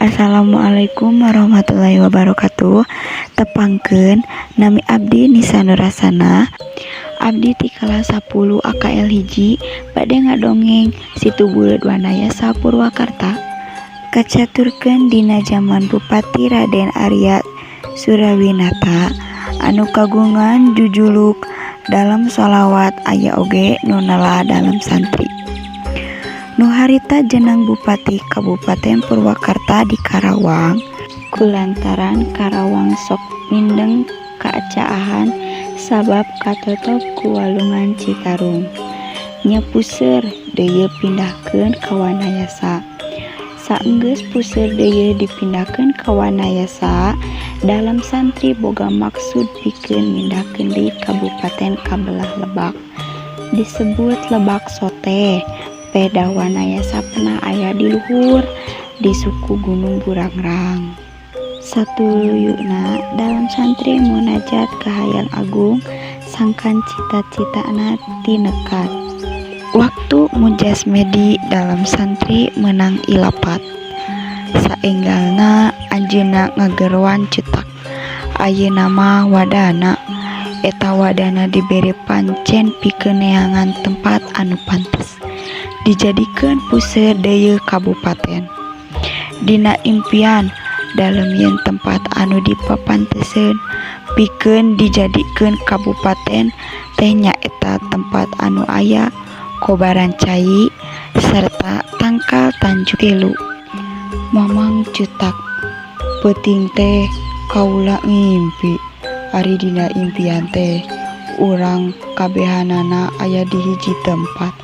Assalamualaikum warahmatullahi wabarakatuh. Tepangkeun nami abdi Nisa Nurasana. Abdi ti kelas 10 AKL hiji bade ngadongeng Situ Buleud Wanayasa Purwakarta. Kacaturkeun dina zaman Bupati Raden Arya Surawinata anu kagungan jujuluk dalam sholawat aya oge nu nela dalam santri. Nu harita jeneng Bupati Kabupaten Purwakarta di Karawang kulantaran Karawang sok mindeng kaacaahan sabab katotop ku Walungan Cikarung. Nya puseur deui pindahkeun ka Wanayasa. Saenggeus puseur deui dipindahkeun ka Wanayasa, dalam santri boga maksud pikeun mindahkeun deui Kabupaten kabelah Lebak. Disebut Lebak Sote. Peda Wanayasa pernah aya di luhur di suku Gunung Burangrang. Satuluyuna dalam santri munajat ka Hayang Agung sangkan cita-citana tinekat. Waktu mujasmedi dalam santri menang ilapat. Saenggalna anjeunna ngageruan cetak. Ayeuna mah wadana. Eta wadana dibere pancen pikeun neangan tempat anu pantes. Dijadikeun puseur deui kabupaten. Dina impian dalam yen tempat anu dipapanteseun pikeun dijadikeun kabupaten teh nyaeta tempat anu aya Kobaran Cai serta Tangkal Tanjung Tilu. Mamang cetak peuting teh kaula ngimpi ari dina impian teh urang kabehanana aya di hiji tempat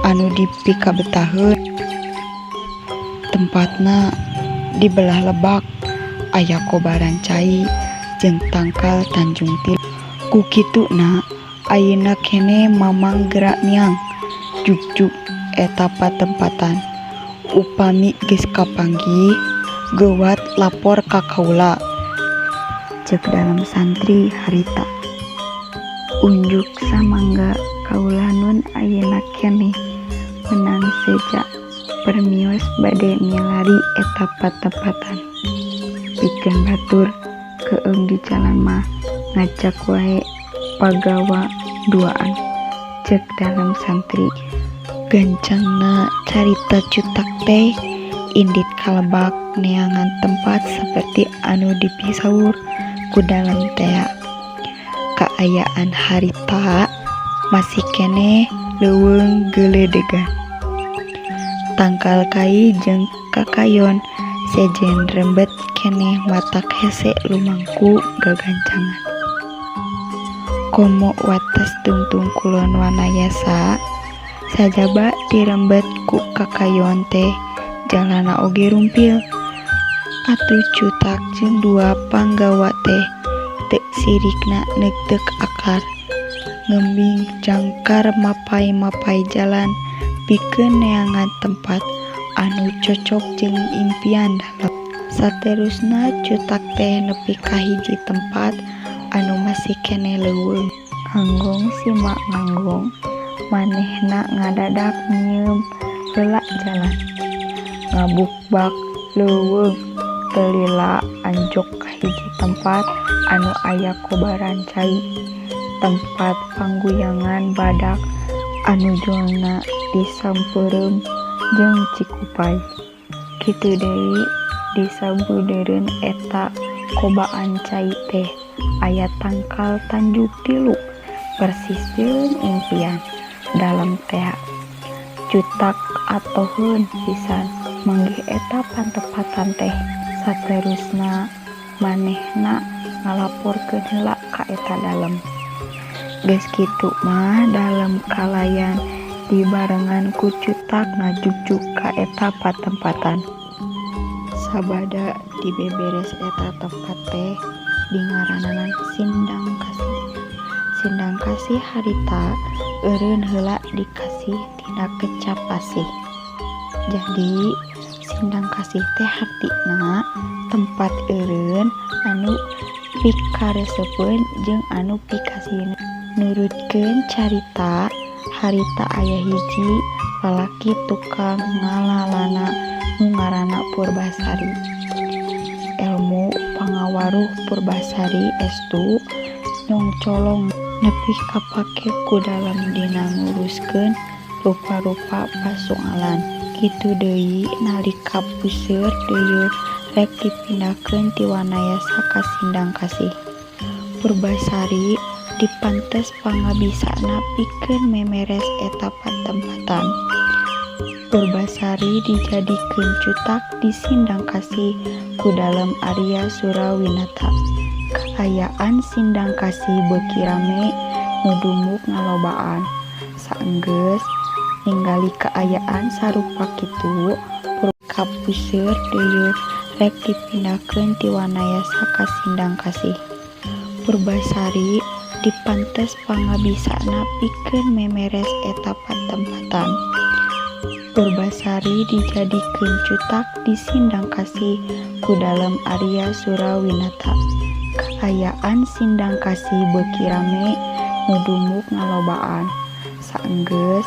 anu dipikabetaheun. Tempatna di belah Lebak aya Kobaran Cai jeung Tangkal Tanjung Tilu. Ku kituna ayeuna keneh mamang gerak miang juk-juk eta patempatan. Upami geus kapanggih geuwat lapor ka kaula, ceuk dalam santri harita. Unjuk samangga kaula nun ayeuna keneh menang sejak permios bade milari eta patempatan. Pikeun batur keung di jalan mah ngajak wae pagawa duaan, ceuk dalam santri. Gancangna carita cutak teh indit kalebak neangan tempat seperti anu dipisaur ku dalam tea. Kaayaan harita masih keneh leuweung geuledegan. Tangkal Kai jeung Kakayon sejen rembet keneh matak hese lumangku gagancangan. Komo wates tungtung kulon Wanayasa sajaba dirembet ku Kakayon teh jalana oge rumpil. Atuh cutak jeung dua panggawa teh teu sirikna neugteuk akar. Ngembing jangkar mapai-mapai jalan pikeun neangan tempat anu cocok jeung impian dalam. Saterusna cutak teh nepi ka hiji tempat anu masih keneh leuweung. Anggong simak nganggong manehna ngadadak nyieum heula jalan. Ngabukbak leuweung teu lila anjok ka hiji tempat anu aya Kobaran Cai. Tempat pangguyangan badak anu jolna disampeureum jeung Cikupai. Kitu deui disabudeureun eta Kobaan Cai teh aya Tangkal Tanjung Tilu persis jeung impian dalam tea. Cutak atoheun pisan manggih eta pantepatan teh. Saterusna manehna ngalaporkeun heula ka eta dalem. Geus kitu mah dalam kalayan dibarengan ku cutak ngajugjuk ka eta patempatan. Sabada dibeberes eta tempat teh dingarananan Sindang Kasih. Sindang Kasih harita eureun heula dikasih tina kecap asih. Jadi Sindang Kasih teh hartina tempat eureun anu pikaresepeun jeung anu pikasihna. Nurutkeun carita harita aya hiji lalaki tukang ngalalana nu ngaranna Purbasari. ilmu pangawaruh Purbasari estu nyong colong nepi kapake ku dalam dina nguruskeun rupa-rupa pasoalan. Kitu deui nalika puseur deuyeut rek dipindahkeun ti wanayasa ka Sindang Kasih. Purbasari dipantes pangabisana pikeun memeres eta patempatan. Purbasari dijadikeun cutak di Sindang Kasih ku dalam Arya Surawinata. Kaayaan Sindang Kasih beuki rame nu dumuk ngalobaan. Saenggeus ningali kaayaan sarupa kitu, kapuseur deuyeut rek dipindahkeun ti wanayasa ka Sindang Kasih. Purbasari dipantes pangabisana pikeun memeres eta patempatan. Purbasari dijadikeun cutak di Sindang Kasih ku dalam Arya Surawinata. Kaayaan Sindang Kasih beuki rame nu dumuk ngalobaan. Saenggeus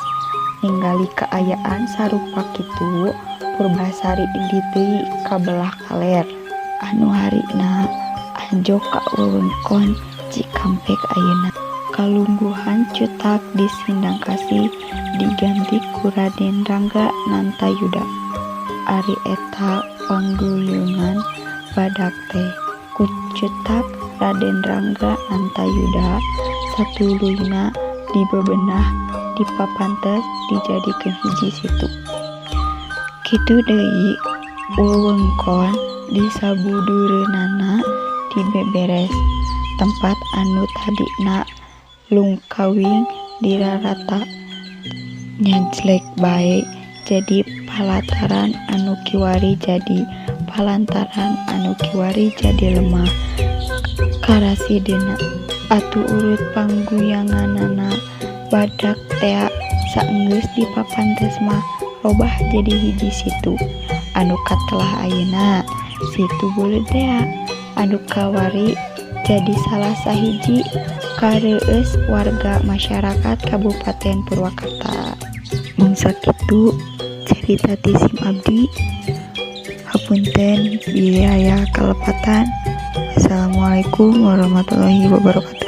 ningali kaayaan sarupa kitu, Purbasari indit deui ka belah kaler. Anu harina anjok ka wewengkon Cikampek ayeuna. Kalungguhan cutak di Sindang Kasih diganti ku Raden Rangga Nantayuda. Ari eta panggulungan badak teh ku cutak Raden Rangga Nantayuda satuluyna dibebenah dipapantes dijadikeun hiji situ. Kitu deui wewengkon di sabudureunana dibeberes. Tempat anu tadina lungkawing dirarata nyajlek bae jadi palantaran anu kiwari jadi palantaran anu kiwari jadi lemah. Karasidena atuh urut pangguyanganana badak tea saenggeus dipapantes mah robah jadi hiji situ. Anu katelah ayeuna situ Buleud tea anu kawari jadi salah sahiji kareueus warga masyarakat Kabupaten Purwakarta. Mun sakitu cerita ti SIM abdi. Hapunten biaya kalepatan. Assalamualaikum warahmatullahi wabarakatuh.